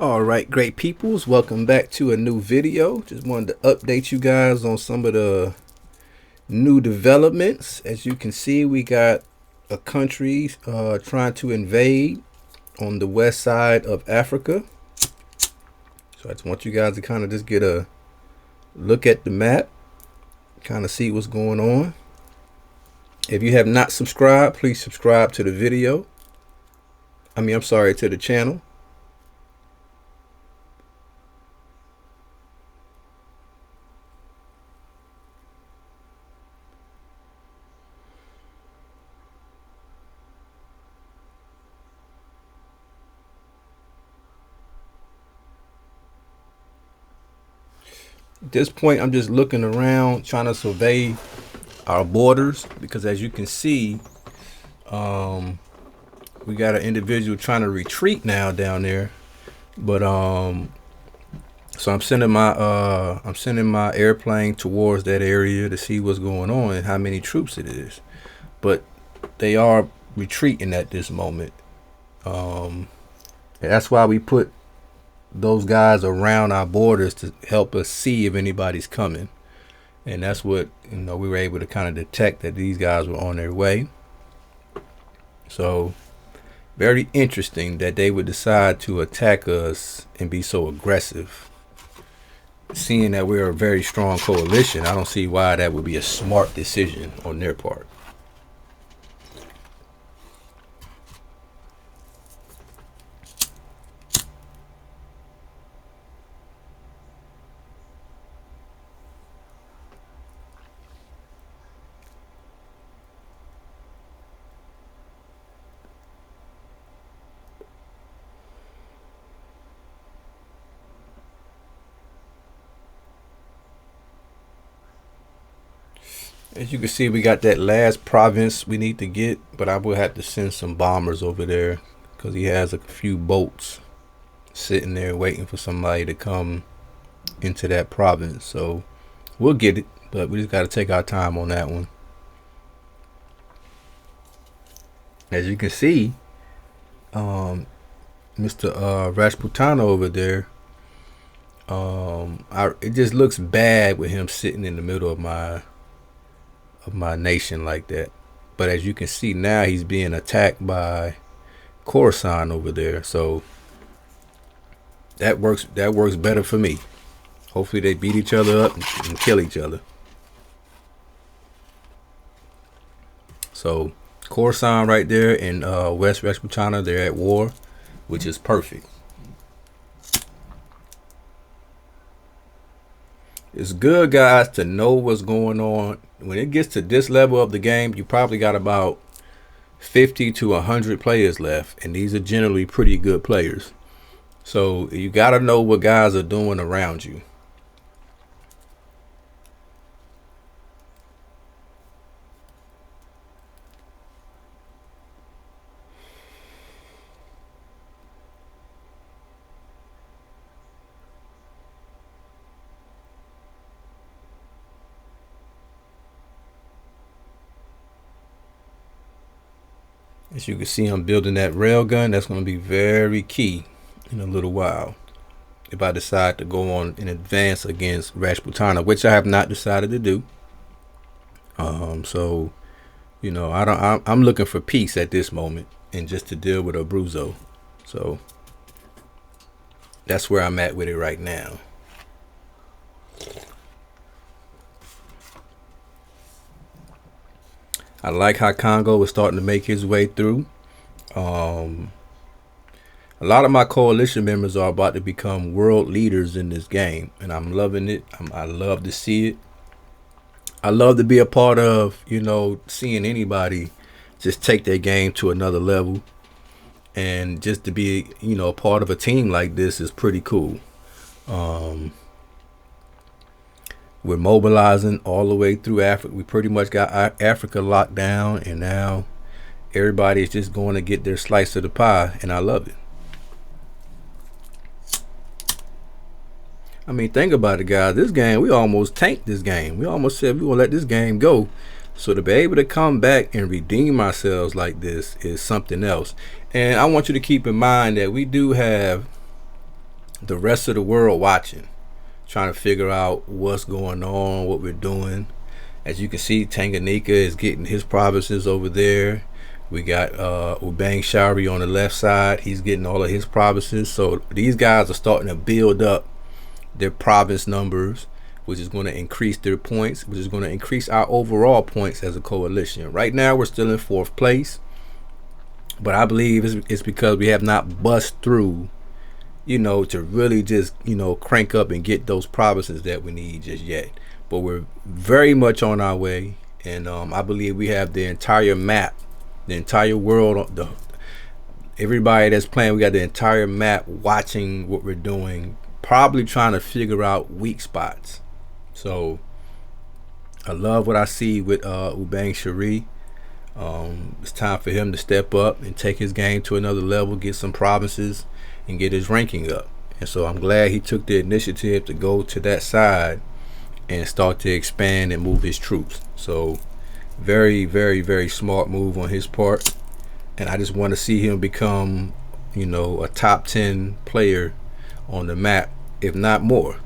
All right, great peoples, welcome back to a new video. Just wanted to update you guys on some of the new developments. As you can see, we got a country trying to invade on the west side of Africa. So I just want you guys to kind of just get a look at the map, kind of see what's going on. If you have not subscribed, please subscribe to the video. I'm sorry, to the channel. At this point, I'm just looking around, trying to survey our borders, because as you can see, we got an individual trying to retreat now down there. But so I'm sending my airplane towards that area to see what's going on and how many troops it is. But they are retreating at this moment. That's why we put those guys around our borders to help us see if anybody's coming. And that's what, we were able to kind of detect, that these guys were on their way. So very interesting that they would decide to attack us and be so aggressive. Seeing that we're a very strong coalition, I don't see why that would be a smart decision on their part. As you can see, we got that last province we need to get, but I will have to send some bombers over there because he has a few boats sitting there waiting for somebody to come into that province. So we'll get it, but we just got to take our time on that one. As you can see, Mr. Rajputana over there, it just looks bad with him sitting in the middle of my nation like that. But as you can see now, he's being attacked by Khorasan over there. So that works better for me. Hopefully they beat each other up and kill each other. So Khorasan right there and West Rajputana, they're at war, which is perfect. It's good, guys, to know what's going on. When it gets to this level of the game, you probably got about 50 to 100 players left, and these are generally pretty good players. So you got to know what guys are doing around you. As you can see, I'm building that rail gun. That's going to be very key in a little while if I decide to go on in advance against Rajputana, which I have not decided to do. So, I'm looking for peace at this moment and just to deal with Abruzzo. So that's where I'm at with it right now. I like how Congo is starting to make his way through. A lot of my coalition members are about to become world leaders in this game, and I'm loving it. I love to see it. I love to be a part of, seeing anybody just take their game to another level. And just to be, a part of a team like this is pretty cool. We're mobilizing all the way through Africa. We pretty much got Africa locked down, and now everybody is just going to get their slice of the pie, and I love it. Think about it, guys. This game, we almost tanked this game. We almost said we will let this game go. So to be able to come back and redeem ourselves like this is something else. And I want you to keep in mind that we do have the rest of the world watching, trying to figure out what's going on, what we're doing. As you can see, Tanganyika is getting his provinces over there. We got Ubang Shari on the left side. He's getting all of his provinces. So these guys are starting to build up their province numbers, which is going to increase their points, which is going to increase our overall points as a coalition. Right now, we're still in 4th place, but I believe it's because we have not bust through, to really just, crank up and get those provinces that we need just yet. But we're very much on our way, and I believe we have the entire map, the entire world, everybody that's playing, we got the entire map watching what we're doing, probably trying to figure out weak spots. So I love what I see with Ubang Shari. It's time for him to step up and take his game to another level, get some provinces, and get his ranking up. And so I'm glad he took the initiative to go to that side and start to expand and move his troops. So very, very, very smart move on his part. And I just want to see him become, a top 10 player on the map, if not more.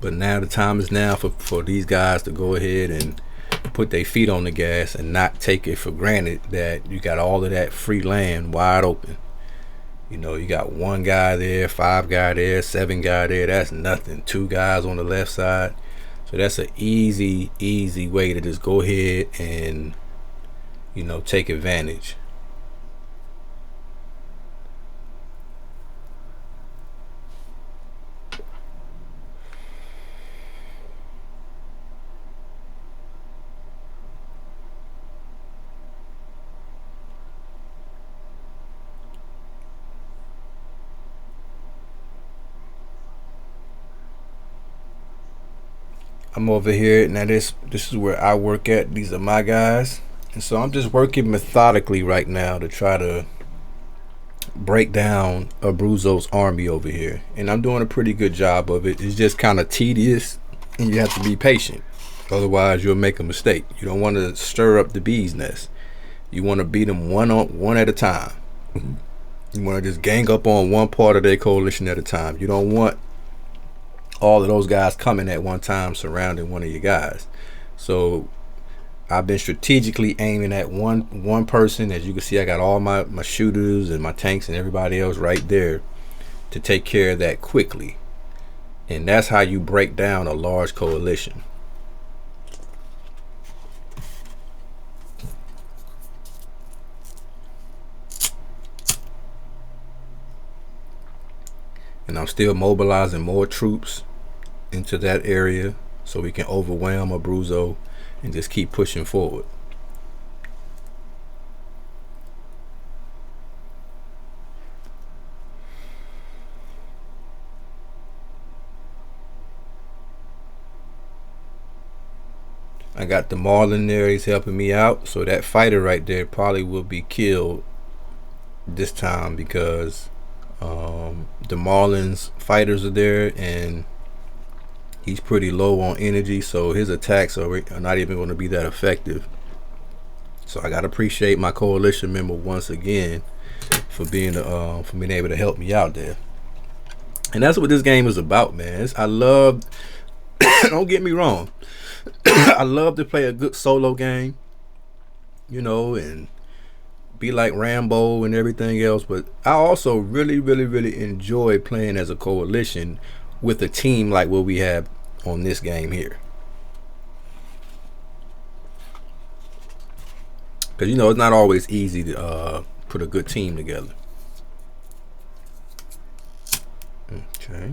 But now the time is now for these guys to go ahead and put their feet on the gas and not take it for granted that you got all of that free land wide open. You got 1 guy there, 5 guy there, 7 guy there. That's nothing. 2 guys on the left side. So that's an easy way to just go ahead and, take advantage. I'm over here now. This is where I work at. These are my guys, and so I'm just working methodically right now to try to break down Abruzzo's army over here, and I'm doing a pretty good job of it. It's just kind of tedious, and you have to be patient. Otherwise, you'll make a mistake. You don't want to stir up the bee's nest. You want to beat them one at a time. You want to just gang up on one part of their coalition at a time. You don't want all of those guys coming at one time surrounding one of your guys. So I've been strategically aiming at one person. As you can see, I got all my shooters and my tanks and everybody else right there to take care of that quickly. And that's how you break down a large coalition. And I'm still mobilizing more troops into that area so we can overwhelm Abruzzo and just keep pushing forward. I got the Marlin there, he's helping me out. So that fighter right there probably will be killed this time because the Marlins fighters are there and he's pretty low on energy, so his attacks are not even going to be that effective. So I gotta appreciate my coalition member once again for being able to help me out there. And that's what this game is about, man. I love don't get me wrong, I love to play a good solo game, and be like Rambo and everything else, but I also really enjoy playing as a coalition with a team like what we have on this game here. Because it's not always easy to put a good team together. Okay.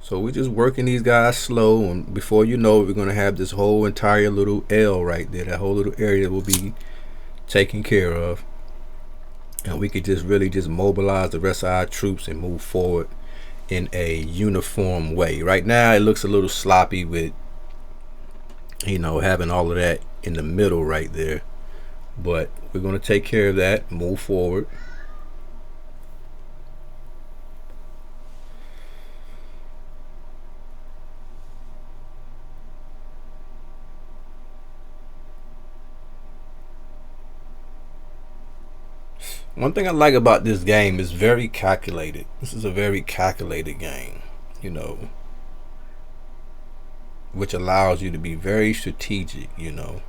So we're just working these guys slow, and before you know it, we're going to have this whole entire little L right there. That whole little area will be taken care of, and we could just really just mobilize the rest of our troops and move forward in a uniform way. Right now it looks a little sloppy with having all of that in the middle right there, but we're going to take care of that, move forward. One thing I like about this game is very calculated. This is a very calculated game, you know, which allows you to be very strategic, you know.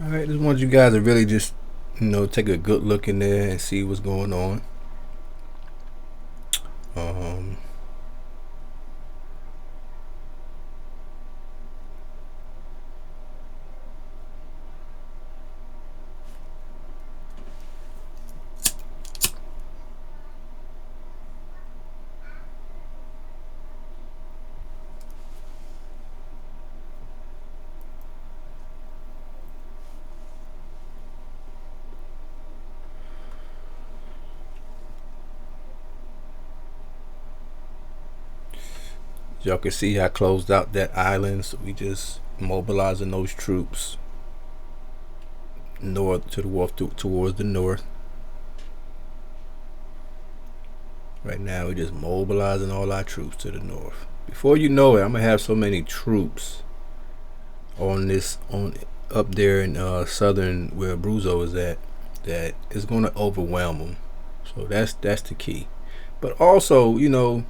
All right, just want you guys to really just, you know, take a good look in there and see what's going on. Y'all can see I closed out that island, so we just mobilizing those troops north to the north towards the north. Right now we're just mobilizing all our troops to the north. Before you know it, I'm gonna have so many troops on up there in southern where Abruzzo is at that it's gonna overwhelm them. So that's the key. But also, you know,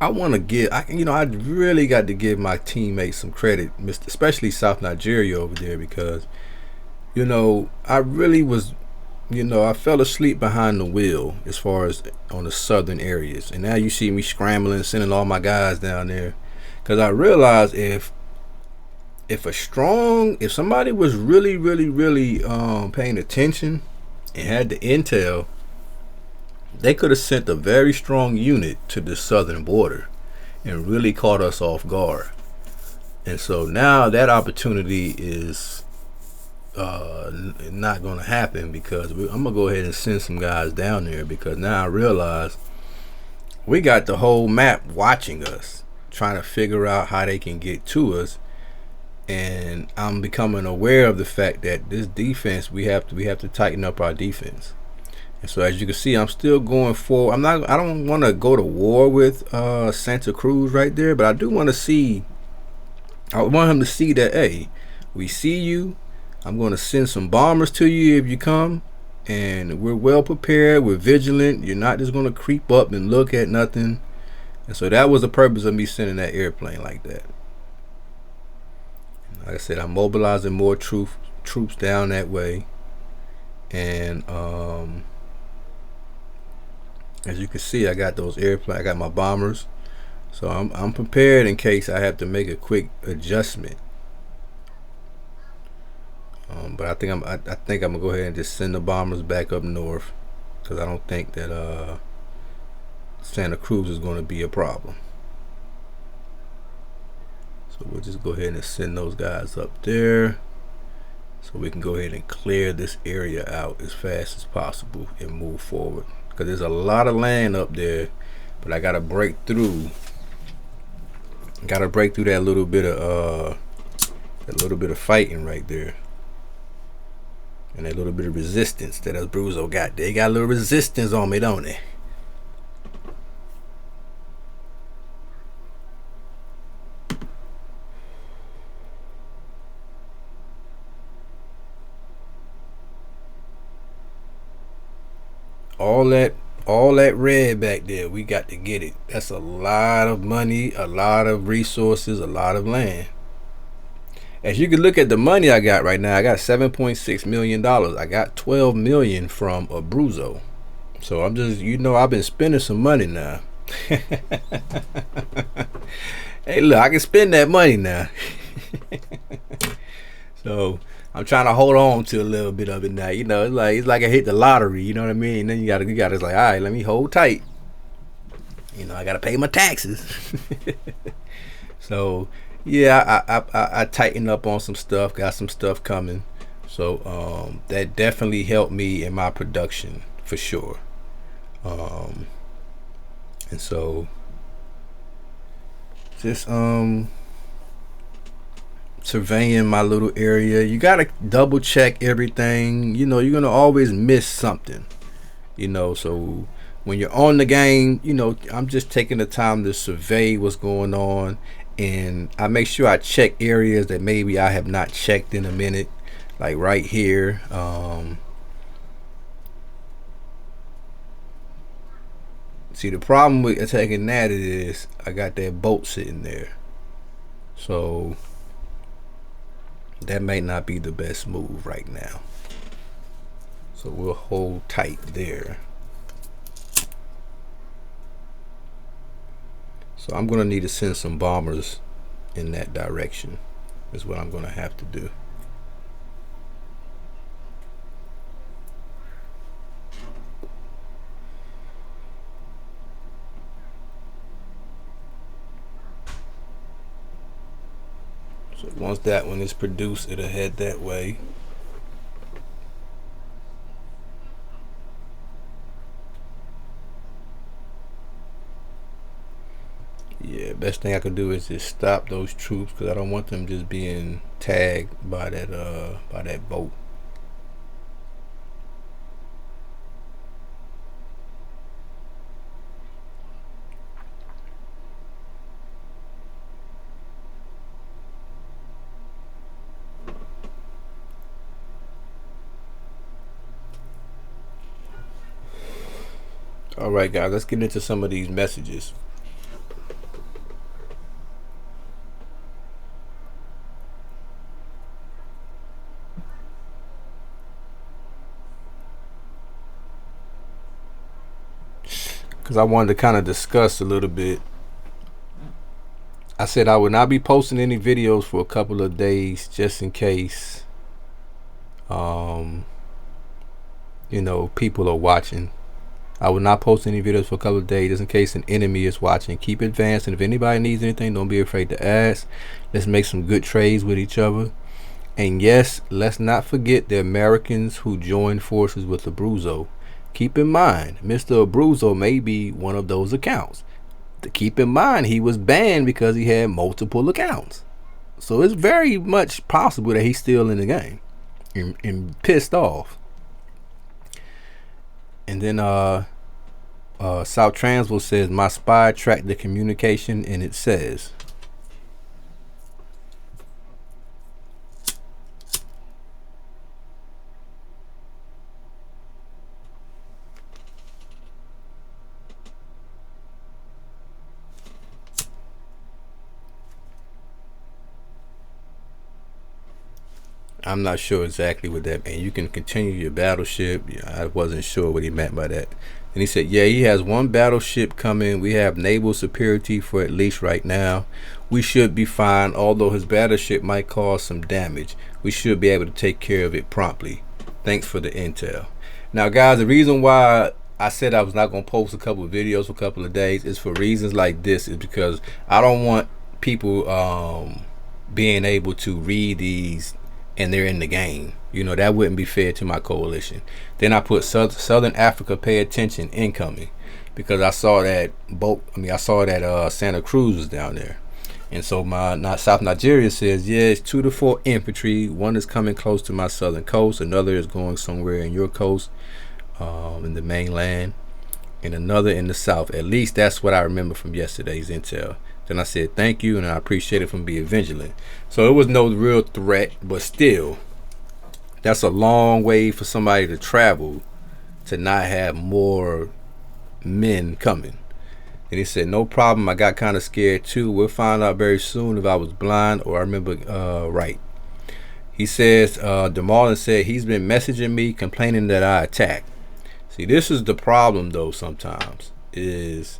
I want to give, I really got to give my teammates some credit, especially South Nigeria over there, because, you know, I really was, you know, I fell asleep behind the wheel as far as on the southern areas. And now you see me scrambling, sending all my guys down there, because I realized if somebody was really paying attention and had the intel, they could have sent a very strong unit to the southern border and really caught us off guard. And so now that opportunity is not going to happen, because I'm going to go ahead and send some guys down there, because now I realize we got the whole map watching us, trying to figure out how they can get to us. And I'm becoming aware of the fact that this defense, we have to tighten up our defense. And so as you can see, I'm still going forward. I don't want to go to war with Santa Cruz right there, but I do want to see, I want him to see that, hey, we see you. I'm going to send some bombers to you if you come, and we're well prepared, we're vigilant. You're not just going to creep up and look at nothing. And so that was the purpose of me sending that airplane like that. Like I said, I'm mobilizing more troops down that way. And as you can see, I got those airplanes, I got my bombers, so I'm prepared in case I have to make a quick adjustment. But I think I'm gonna go ahead and just send the bombers back up north, because I don't think that Santa Cruz is going to be a problem. So we'll just go ahead and send those guys up there, so we can go ahead and clear this area out as fast as possible and move forward. Because there's a lot of land up there, but I gotta break through. That little bit of fighting right there, and that little bit of resistance that Abruzzo got. They got a little resistance on me, don't they? All that red back there, we got to get it. That's a lot of money, a lot of resources, a lot of land. As you can look at the money I got right now, I got $7.6 million. I got 12 million from Abruzzo. So I'm just, you know, I've been spending some money now. Hey, look, I can spend that money now. So I'm trying to hold on to a little bit of it now. You know, it's like I hit the lottery. You know what I mean? And then you gotta it's like, all right, let me hold tight. You know, I gotta pay my taxes. So yeah, I tightened up on some stuff. Got some stuff coming. So that definitely helped me in my production for sure. And so just surveying my little area. You gotta double check everything. You know, you're gonna always miss something. You know, so when you're on the game, you know, I'm just taking the time to survey what's going on, and I make sure I check areas that maybe I have not checked in a minute, like right here. See, the problem with attacking that is I got that boat sitting there, so that may not be the best move right now. So we'll hold tight there. So I'm going to need to send some bombers in that direction is what I'm going to have to do. So once that one is produced, it'll head that way. Yeah, best thing I could do is just stop those troops because I don't want them just being tagged by that boat. All right, guys, let's get into some of these messages. Because I wanted to kind of discuss a little bit. I said I would not be posting any videos for a couple of days just in case, you know, people are watching. I would not post any videos for a couple of days just in case an enemy is watching. Keep advanced, and if anybody needs anything, don't be afraid to ask. Let's make some good trades with each other. And yes, let's not forget the Americans who joined forces with Abruzzo. Keep in mind, Mr. Abruzzo may be one of those accounts. To keep in mind, he was banned because he had multiple accounts. So it's very much possible that he's still in the game and pissed off. And then South Transville says, my spy tracked the communication, and it says, I'm not sure exactly what that meant. You can continue your battleship. Yeah, I wasn't sure what he meant by that. And he said, yeah, he has one battleship coming. We have naval superiority for at least right now. We should be fine, although his battleship might cause some damage. We should be able to take care of it promptly. Thanks for the intel. Now, guys, the reason why I said I was not going to post a couple of videos for a couple of days is for reasons like this, is because I don't want people being able to read these and they're in the game. You know, that wouldn't be fair to my coalition. Then I put Southern Africa, pay attention, incoming, because I saw that boat. I saw that Santa Cruz was down there. And so South Nigeria says, yeah, it's 2 to 4 infantry. One is coming close to my southern coast. Another is going somewhere in your coast, in the mainland, and another in the south. At least that's what I remember from yesterday's intel. Then I said thank you, and I appreciate it from being vigilant. So it was no real threat, but still, that's a long way for somebody to travel to not have more men coming. And he said, no problem. I got kind of scared too. We'll find out very soon if I was blind or I remember right. He says, DeMarlin said he's been messaging me complaining that I attacked. See, this is the problem though sometimes, is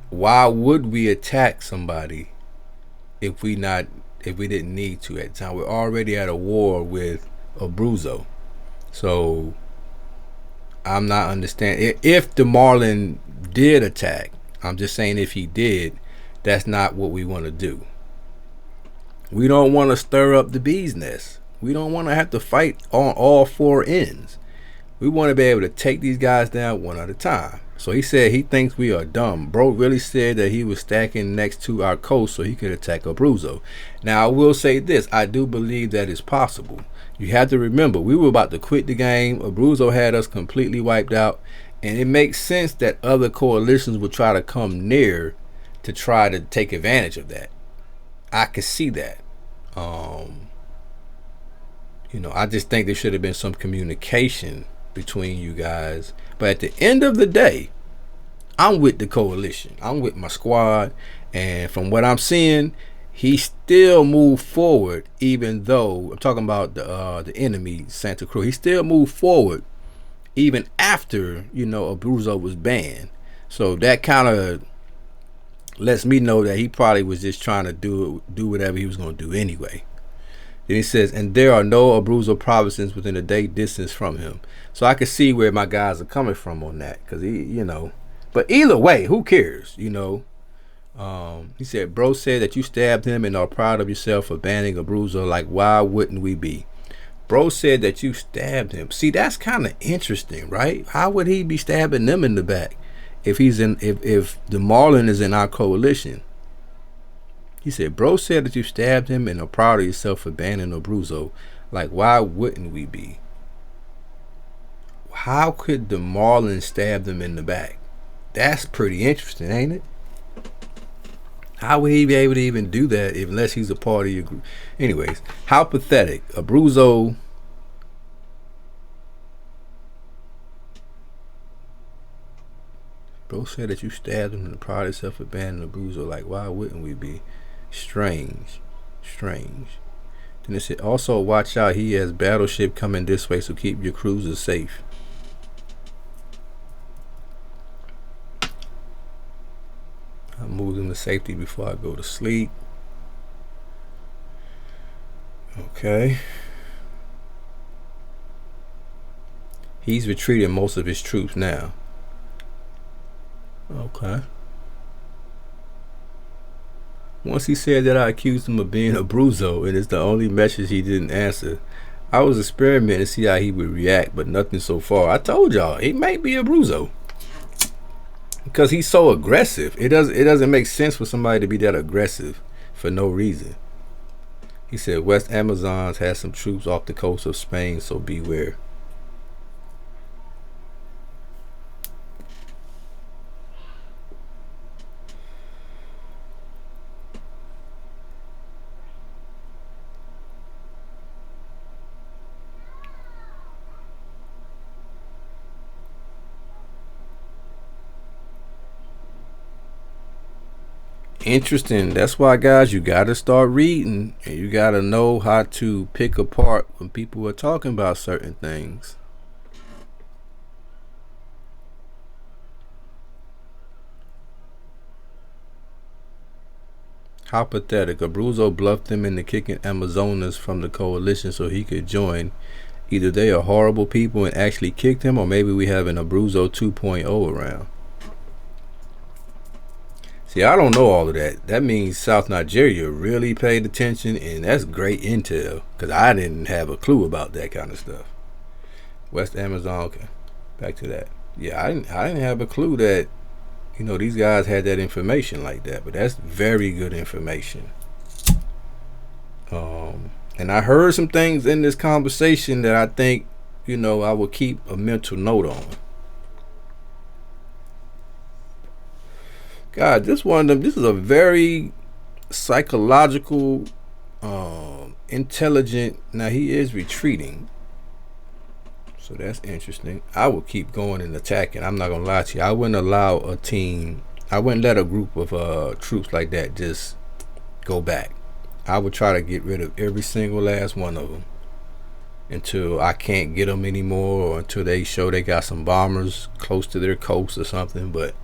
why would we attack somebody if we didn't need to at the time? We're already at a war with Abruzzo. So I'm not understanding. If DeMarlin did attack, I'm just saying if he did, that's not what we want to do. We don't want to stir up the bee's nest. We don't want to have to fight on all 4 ends. We want to be able to take these guys down one at a time. So he said he thinks we are dumb. Bro really said that he was stacking next to our coast so he could attack Abruzzo. Now I will say this, I do believe that is possible. You have to remember, we were about to quit the game. Abruzzo had us completely wiped out. And it makes sense that other coalitions would try to come near to try to take advantage of that. I could see that. I just think there should have been some communication between you guys. But at the end of the day, I'm with the coalition. I'm with my squad. And from what I'm seeing, he still moved forward, even though I'm talking about the enemy, Santa Cruz. He still moved forward even after, Abruzzo was banned. So that kind of lets me know that he probably was just trying to do whatever he was going to do anyway. Then he says, and there are no Abruzzo provinces within a day distance from him. So I can see where my guys are coming from on that, because but either way, who cares? He said, bro said that you stabbed him and are proud of yourself for banning Abruzzo. Like, why wouldn't we be? Bro said that you stabbed him. See, that's kind of interesting, right? How would he be stabbing them in the back if the Marlin is in our coalition? He said, bro said that you stabbed him and are proud of yourself for banning Abruzzo. Like, why wouldn't we be? How could the Marlin stab them in the back? That's pretty interesting, ain't it? How would he be able to even do that unless he's a part of your group? Anyways, how pathetic. Abruzzo. Bro said that you stabbed him and proud of yourself for banning Abruzzo. Like, why wouldn't we be? Strange. Then it said, also watch out, he has battleship coming this way, so keep your cruisers safe. I move them to safety before I go to sleep. Okay. He's retreating most of his troops now. Okay. Once he said that I accused him of being Abruzzo, and it's the only message he didn't answer. I was experimenting to see how he would react, but nothing so far. I told y'all, he might be Abruzzo. Because he's so aggressive. It doesn't make sense for somebody to be that aggressive for no reason. He said West Amazons has some troops off the coast of Spain, so beware. Interesting. That's why, guys, you gotta start reading, and you gotta know how to pick apart when people are talking about certain things. How pathetic. Abruzzo bluffed them into kicking Amazonas from the coalition so he could join. Either they are horrible people and actually kicked him, or maybe we have an Abruzzo 2.0 around. See, I don't know all of that. That means South Nigeria really paid attention, and that's great intel, because I didn't have a clue about that kind of stuff. West Amazon, okay. Back to that. Yeah, I didn't have a clue that, these guys had that information like that, but that's very good information. And I heard some things in this conversation that I think, I will keep a mental note on. God, this is a very psychological, intelligent. Now he is retreating, so that's interesting. I will keep going and attacking. I'm not gonna lie to you. I wouldn't allow a team. I wouldn't let a group of troops like that just go back. I would try to get rid of every single last one of them until I can't get them anymore, or until they show they got some bombers close to their coast or something. But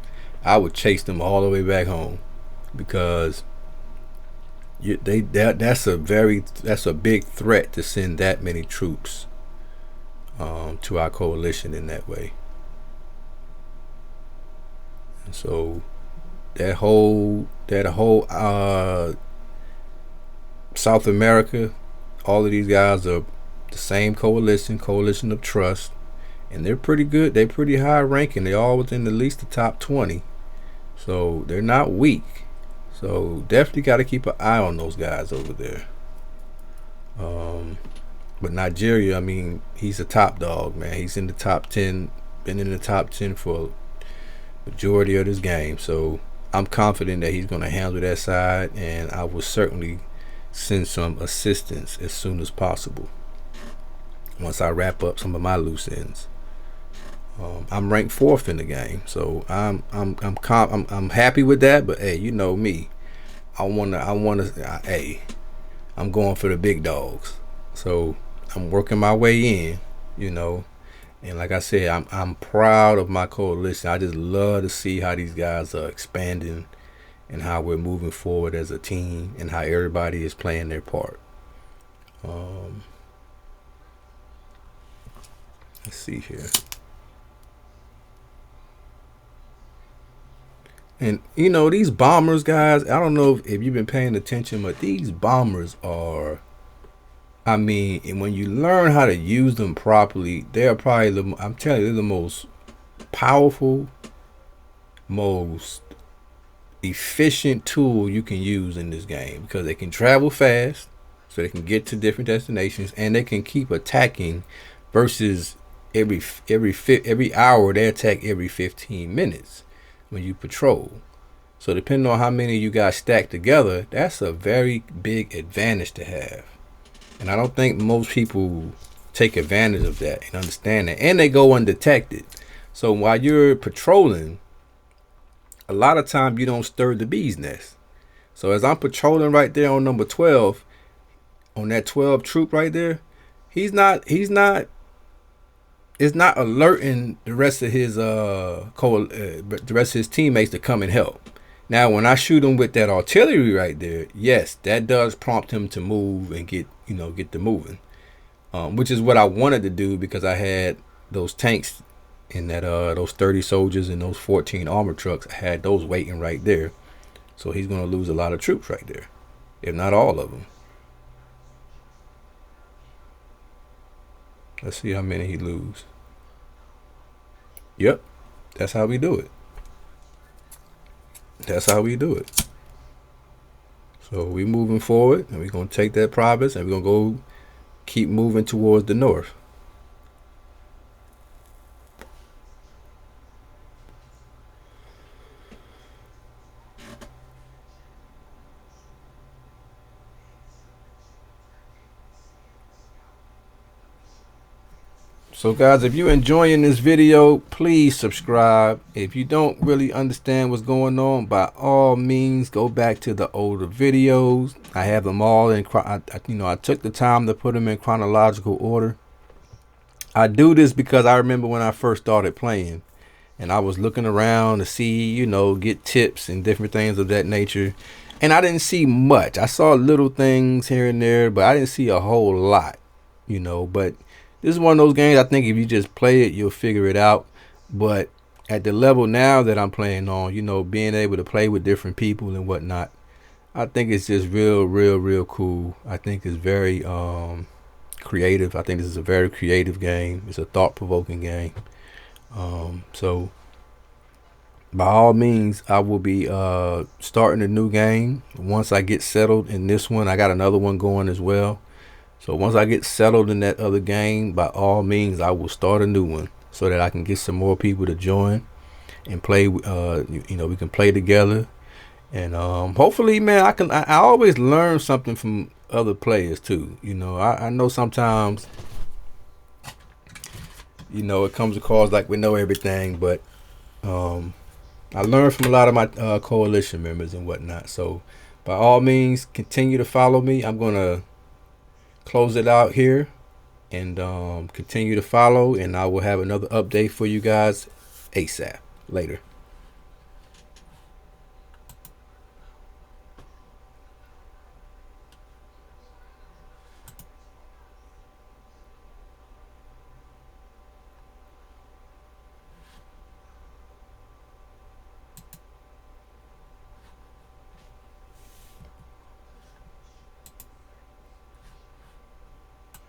I would chase them all the way back home, because that's a big threat to send that many troops to our coalition in that way. And so that whole South America, all of these guys are the same coalition of trust, and they're pretty good. They're pretty high ranking. They're all within at least the top 20, so they're not weak. So definitely got to keep an eye on those guys over there. But Nigeria, I mean, he's a top dog, man. He's in the top 10, been in the top 10 for a majority of this game. So I'm confident that he's going to handle that side, and I will certainly send some assistance as soon as possible once I wrap up some of my loose ends. I'm ranked 4th in the game, so I'm happy with that. But hey, you know me, hey, I'm going for the big dogs. So I'm working my way in, you know. And like I said, I'm proud of my coalition. I just love to see how these guys are expanding and how we're moving forward as a team and how everybody is playing their part. Let's see here. And you know, these bombers, guys, I don't know if you've been paying attention, but these bombers are, I mean, and when you learn how to use them properly, they're probably I'm telling you, they're the most powerful, most efficient tool you can use in this game, because they can travel fast, so they can get to different destinations, and they can keep attacking versus every hour. They attack every 15 minutes when you patrol. So depending on how many you guys stack together, that's a very big advantage to have. And I don't think most people take advantage of that and understand that. And they go undetected. So while you're patrolling, a lot of time you don't stir the bee's nest. So as I'm patrolling right there on number 12, on that 12 troop right there, it's not alerting the rest of his the rest of his teammates to come and help. Now when I shoot him with that artillery right there, yes, that does prompt him to move and get to moving, which is what I wanted to do, because I had those tanks in that those 30 soldiers and those 14 armor trucks. I had those waiting right there, so he's gonna lose a lot of troops right there, if not all of them. Let's see how many he lose. Yep, that's how we do it. That's how we do it. So we moving forward, and we're gonna take that province, and we're gonna go keep moving towards the north. So guys, if you're enjoying this video, please subscribe. If you don't really understand what's going on, by all means, go back to the older videos. I have them all in, I took the time to put them in chronological order. I do this because I remember when I first started playing, and I was looking around to see, get tips and different things of that nature. And I didn't see much. I saw little things here and there, but I didn't see a whole lot, but this is one of those games, I think if you just play it, you'll figure it out. But at the level now that I'm playing on, being able to play with different people and whatnot, I think it's just real cool. I think it's very creative. I think this is a very creative game. It's a thought-provoking game. So by all means, I will be starting a new game once I get settled in this one. I got another one going as well. So once I get settled in that other game, by all means, I will start a new one so that I can get some more people to join and play. We can play together, and hopefully, man, I always learn something from other players too. I know sometimes, it comes across like we know everything, but I learned from a lot of my coalition members and whatnot. So by all means, continue to follow me. I'm gonna close it out here, and continue to follow, and I will have another update for you guys ASAP. Later.